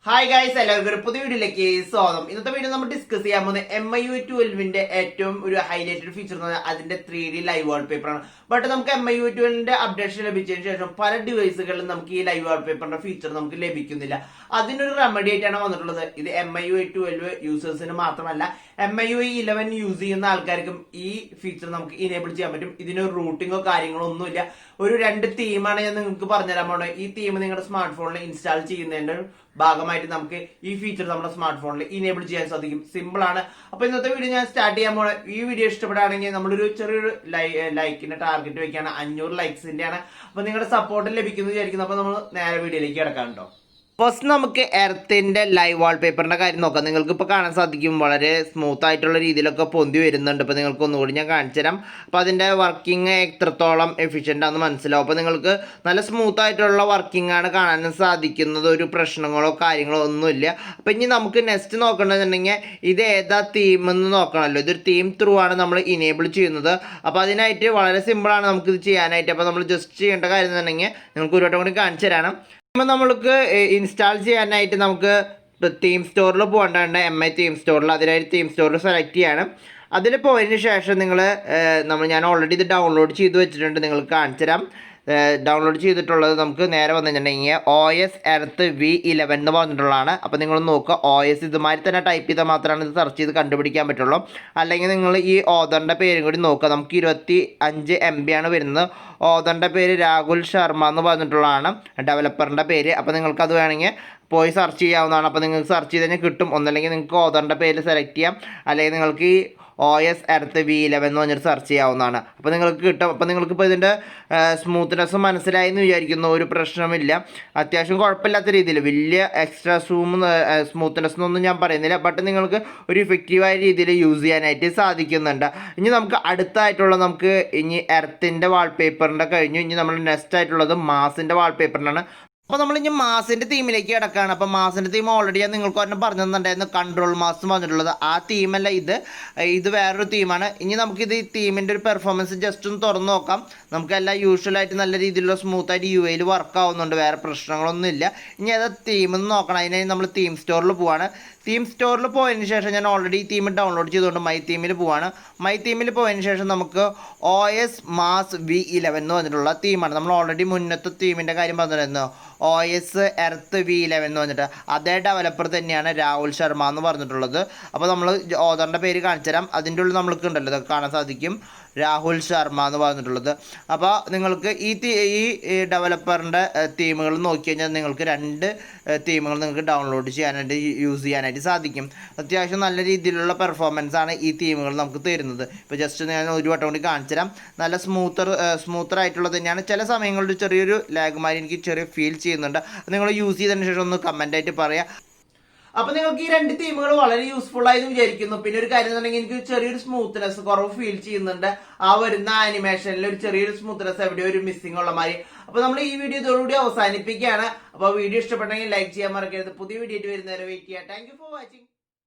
Hi guys, എല്ലാവർക്കും ഒരു പുതിയ വീഡിയോയിലേക്ക് സ്വാഗതം. ഇന്നത്തെ വീഡിയോ നമ്മൾ ഡിസ്കസ് ചെയ്യാൻ പോകുന്നത് MIUI12 ഏറ്റവും ഒരു ഹൈലൈറ്റഡ് ഫീച്ചർ എന്ന് പറഞ്ഞാൽ അതിന്റെ 3D ലൈവ് വാൾപേപ്പർ ആണ്. ബട്ട് നമുക്ക് MIUI12 അപ്ഡേഷൻ ലഭിച്ചതിന് ശേഷം പല ഡിവൈസുകളിലും നമുക്ക് ഈ ലൈവ് വാൾപേപ്പറിന്റെ ഫീച്ചർ നമുക്ക് ലഭിക്കുന്നില്ല. അതിനൊരു റെമഡി ആയിട്ടാണ് വന്നിട്ടുള്ളത്. ഇത് MIUI12 യൂസേഴ്സിന് മാത്രമല്ല, MIUI11 യൂസ് ചെയ്യുന്ന ആൾക്കാർക്കും ഈ ഫീച്ചർ നമുക്ക് ഇനേബിൾ ചെയ്യാൻ പറ്റും. ഇതിന് റൂട്ടിങ്ങോ കാര്യങ്ങളോ ഒന്നുമില്ല. ഒരു 2 തീമാണ് ഞാൻ നിങ്ങൾക്ക് പറഞ്ഞുതരാൻ പോകുന്നത്. ഈ തീം നിങ്ങളുടെ സ്മാർട്ട് ഫോണിൽ ഇൻസ്റ്റാൾ ചെയ്യുന്നതിന്റെ ഭാഗമായിട്ട് നമുക്ക് ഈ ഫീച്ചർ നമ്മുടെ സ്മാർട്ട് ഫോണിൽ ഇനേബിൾ ചെയ്യാൻ സാധിക്കും. സിമ്പിൾ ആണ്. അപ്പൊ ഇന്നത്തെ വീഡിയോ ഞാൻ സ്റ്റാർട്ട് ചെയ്യാൻ പോണ. ഈ വീഡിയോ ഇഷ്ടപ്പെടുകയാണെങ്കിൽ നമ്മളൊരു ചെറിയൊരു ലൈക്കിന്റെ ടാർഗറ്റ് വെക്കാണ്. 500 ലൈക്സിന്റെ ആണ്. അപ്പൊ നിങ്ങളുടെ സപ്പോർട്ട് ലഭിക്കുന്നു വിചാരിക്കുന്നു. അപ്പൊ നമ്മൾ നേരെ വീഡിയോയിലേക്ക് കിടക്കാം കേട്ടോ. ഫസ്റ്റ് നമുക്ക് എർത്തിന്റെ ലൈവ് വാൾപേപ്പറിന്റെ കാര്യം നോക്കാം. നിങ്ങൾക്ക് ഇപ്പോൾ കാണാൻ സാധിക്കും വളരെ സ്മൂത്ത് ആയിട്ടുള്ള രീതിയിലൊക്കെ പൊന്തി വരുന്നുണ്ട്. ഇപ്പോൾ നിങ്ങൾക്ക് ഒന്നുകൂടി ഞാൻ കാണിച്ചു തരാം. അപ്പോൾ അതിൻ്റെ വർക്കിംഗ് എത്രത്തോളം എഫിഷ്യൻ്റ് ആണെന്ന് മനസ്സിലാവും. അപ്പോൾ നിങ്ങൾക്ക് നല്ല സ്മൂത്ത് ആയിട്ടുള്ള വർക്കിംഗ് ആണ് കാണാൻ സാധിക്കുന്നത്. ഒരു പ്രശ്നങ്ങളോ കാര്യങ്ങളോ ഒന്നുമില്ല. അപ്പോൾ ഇനി നമുക്ക് നെക്സ്റ്റ് നോക്കണമെന്നുണ്ടെങ്കിൽ ഇത് ഏതാ തീം എന്ന് നോക്കണമല്ലോ. ഇതൊരു തീം ത്രൂ ആണ് നമ്മൾ ഇനേബിൾ ചെയ്യുന്നത്. അപ്പോൾ അതിനായിട്ട് വളരെ സിമ്പിളാണ് നമുക്കിത് ചെയ്യാനായിട്ട്. അപ്പോൾ നമ്മൾ ജസ്റ്റ് ചെയ്യേണ്ട കാര്യം എന്നുണ്ടെങ്കിൽ നിങ്ങൾക്ക് ഒരു വട്ടം കൂടി കാണിച്ചു തരാം. നമ്മൾക്ക് ഇൻസ്റ്റാൾ ചെയ്യാനായിട്ട് നമുക്ക് തീം സ്റ്റോറിൽ പോകേണ്ടതുണ്ട്. MI തീം സ്റ്റോറിൽ. അതിനായിട്ട് തീം സ്റ്റോറിൽ സെലക്ട് ചെയ്യണം. അതിൽ പോയതിന് ശേഷം ഞാൻ ഓൾറെഡി ഇത് ഡൗൺലോഡ് ചെയ്ത് വെച്ചിട്ടുണ്ട്. നിങ്ങൾക്ക് കാണിച്ചു തരാം. ഡൗൺലോഡ് ചെയ്തിട്ടുള്ളത് നമുക്ക് നേരെ വന്നു കഴിഞ്ഞിട്ടുണ്ടെങ്കിൽ OS എർത്ത് V11 എന്ന് പറഞ്ഞിട്ടുള്ളതാണ്. അപ്പോൾ നിങ്ങൾ നോക്കുക, OS ഇതുമാതിരി തന്നെ ടൈപ്പ് ചെയ്താൽ മാത്രമാണ് ഇത് സെർച്ച് ചെയ്ത് കണ്ടുപിടിക്കാൻ പറ്റുള്ളൂ. അല്ലെങ്കിൽ നിങ്ങൾ ഈ ഓതറിൻ്റെ പേരും കൂടി നോക്കുക. നമുക്ക് 25 MB ആണ് വരുന്നത്. ഓതറിൻ്റെ പേര് രാഹുൽ ശർമ്മ എന്ന് പറഞ്ഞിട്ടുള്ളതാണ് ഡെവലപ്പറിൻ്റെ പേര്. അപ്പോൾ നിങ്ങൾക്കത് വേണമെങ്കിൽ പോയി സെർച്ച് ചെയ്യാവുന്നതാണ്. അപ്പോൾ നിങ്ങൾക്ക് സെർച്ച് ചെയ്ത് കഴിഞ്ഞാൽ കിട്ടും. ഒന്നല്ലെങ്കിൽ നിങ്ങൾക്ക് ഓതറിൻ്റെ പേര് സെലക്ട് ചെയ്യാം, അല്ലെങ്കിൽ നിങ്ങൾക്ക് ഈ OS എർത്ത് V11 എന്ന് പറഞ്ഞിട്ട് സെർച്ച് ചെയ്യാവുന്നതാണ്. അപ്പോൾ നിങ്ങൾക്ക് കിട്ടും. അപ്പോൾ നിങ്ങൾക്കിപ്പോൾ ഇതിൻ്റെ സ്മൂത്ത്നെസ് മനസ്സിലായി എന്ന് വിചാരിക്കുന്നു. ഒരു പ്രശ്നമില്ല. അത്യാവശ്യം കുഴപ്പമില്ലാത്ത രീതിയിൽ വലിയ എക്സ്ട്രാ സ്മൂത്ത്നെസ് എന്നൊന്നും ഞാൻ പറയുന്നില്ല. ബട്ട് നിങ്ങൾക്ക് ഒരു ഇഫക്റ്റീവായ രീതിയിൽ യൂസ് ചെയ്യാനായിട്ട് സാധിക്കുന്നുണ്ട്. ഇനി നമുക്ക് അടുത്തായിട്ടുള്ള ഇനി എർത്തിൻ്റെ വാൾപേപ്പറിൻ്റെ കഴിഞ്ഞു. ഇനി നമ്മൾ നെക്സ്റ്റ് ആയിട്ടുള്ളത് മാസിൻ്റെ വാൾപേപ്പറിനാണ്. അപ്പോൾ നമ്മളിനി മാസിൻ്റെ തീമിലേക്ക് കിടക്കുകയാണ്. അപ്പോൾ മാസിൻ്റെ തീം ഓൾറെഡി ഞാൻ നിങ്ങൾക്ക് ഒരെണ്ണം പറഞ്ഞു തന്നിട്ടുണ്ടായിരുന്നു, കൺട്രോൾ മാസ് പറഞ്ഞിട്ടുള്ളത്. ആ തീമല്ല ഇത് വേറൊരു തീമാണ്. ഇനി നമുക്കിത് ഈ തീമിൻ്റെ ഒരു പെർഫോമൻസ് ജസ്റ്റ് ഒന്ന് തുറന്ന് നോക്കാം. നമുക്കെല്ലാം യൂഷ്വലായിട്ട് നല്ല രീതിയിലുള്ള സ്മൂത്തായിട്ട് UI വർക്ക് ആവുന്നുണ്ട്. വേറെ പ്രശ്നങ്ങളൊന്നുമില്ല. ഇനി അത് തീമെന്ന് നോക്കണം. അതിനായി നമ്മൾ തീം സ്റ്റോറിൽ പോവാണ്. തീം സ്റ്റോറിൽ പോയതിന് ശേഷം ഞാൻ ഓൾറെഡി ഈ തീം ഡൗൺലോഡ് ചെയ്തുകൊണ്ട് മൈ തീമിൽ പോവാണ്. മൈ തീമിൽ പോയതിന് ശേഷം നമുക്ക് OS മാസ് V11 എന്ന് പറഞ്ഞിട്ടുള്ള തീമാണ്. നമ്മൾ ഓൾറെഡി മുന്നത്തെ തീമിൻ്റെ കാര്യം പറഞ്ഞിരുന്നു. OS എർത്ത് V11 എന്ന് പറഞ്ഞിട്ട് അതേ ഡെവലപ്പർ തന്നെയാണ് രാഹുൽ ശർമ്മ എന്ന് പറഞ്ഞിട്ടുള്ളത്. അപ്പോൾ നമ്മൾ ഓതറിൻ്റെ പേര് കാണിച്ചു തരാം. അതിൻ്റെ ഉള്ളിൽ നമ്മൾക്ക് ഉണ്ടല്ലോ, ഇതൊക്കെ കാണാൻ സാധിക്കും, രാഹുൽ ശർമ്മ എന്ന് പറഞ്ഞിട്ടുള്ളത്. അപ്പോൾ നിങ്ങൾക്ക് ഈ ഡെവലപ്പറിൻ്റെ തീമുകൾ നോക്കി കഴിഞ്ഞാൽ നിങ്ങൾക്ക് 2 തീമുകൾ നിങ്ങൾക്ക് ഡൗൺലോഡ് ചെയ്യാനായിട്ട് യൂസ് ചെയ്യാനായിട്ട് സാധിക്കും. അത്യാവശ്യം നല്ല രീതിയിലുള്ള പെർഫോമൻസ് ആണ് ഈ തീമുകൾ നമുക്ക് തരുന്നത്. ഇപ്പോൾ ജസ്റ്റ് ഞാൻ ഒരു വട്ടം കൂടി കാണിച്ചു തരാം. നല്ല സ്മൂത്തർ ആയിട്ടുള്ളത് തന്നെയാണ്. ചില സമയങ്ങളിൽ ചെറിയൊരു ലാഗ്മാരി എനിക്ക് ചെറിയ ഫീൽ ചെയ്യുന്നുണ്ട്. നിങ്ങൾ യൂസ് ചെയ്തതിന് ശേഷം ഒന്ന് കമൻ്റായിട്ട് പറയാം. അപ്പൊ നിങ്ങൾക്ക് ഈ 2 തീമുകൾ വളരെ യൂസ്ഫുൾ ആയെന്ന് വിചാരിക്കുന്നു. പിന്നെ ഒരു കാര്യം എന്നുണ്ടെങ്കിൽ എനിക്ക് ചെറിയൊരു സ്മൂത്ത്നെസ് കുറവ് ഫീൽ ചെയ്യുന്നുണ്ട്. ആ വരുന്ന ആനിമേഷനിൽ ഒരു ചെറിയൊരു സ്മൂത്ത്നെസ് എവിടെയോ ഒരു മിസ്സിംഗ് ഉള്ള മാതിരി. അപ്പൊ നമ്മൾ ഈ വീഡിയോ ഇതോടുകൂടി അവസാനിപ്പിക്കുകയാണ്. അപ്പോൾ വീഡിയോ ഇഷ്ടപ്പെട്ടെങ്കിൽ ലൈക്ക് ചെയ്യാൻ മറക്കരുത്. പുതിയ വീഡിയോ ആയിട്ട് വരുന്നവരെ വെയിറ്റ് ചെയ്യാം. Thank you for watching.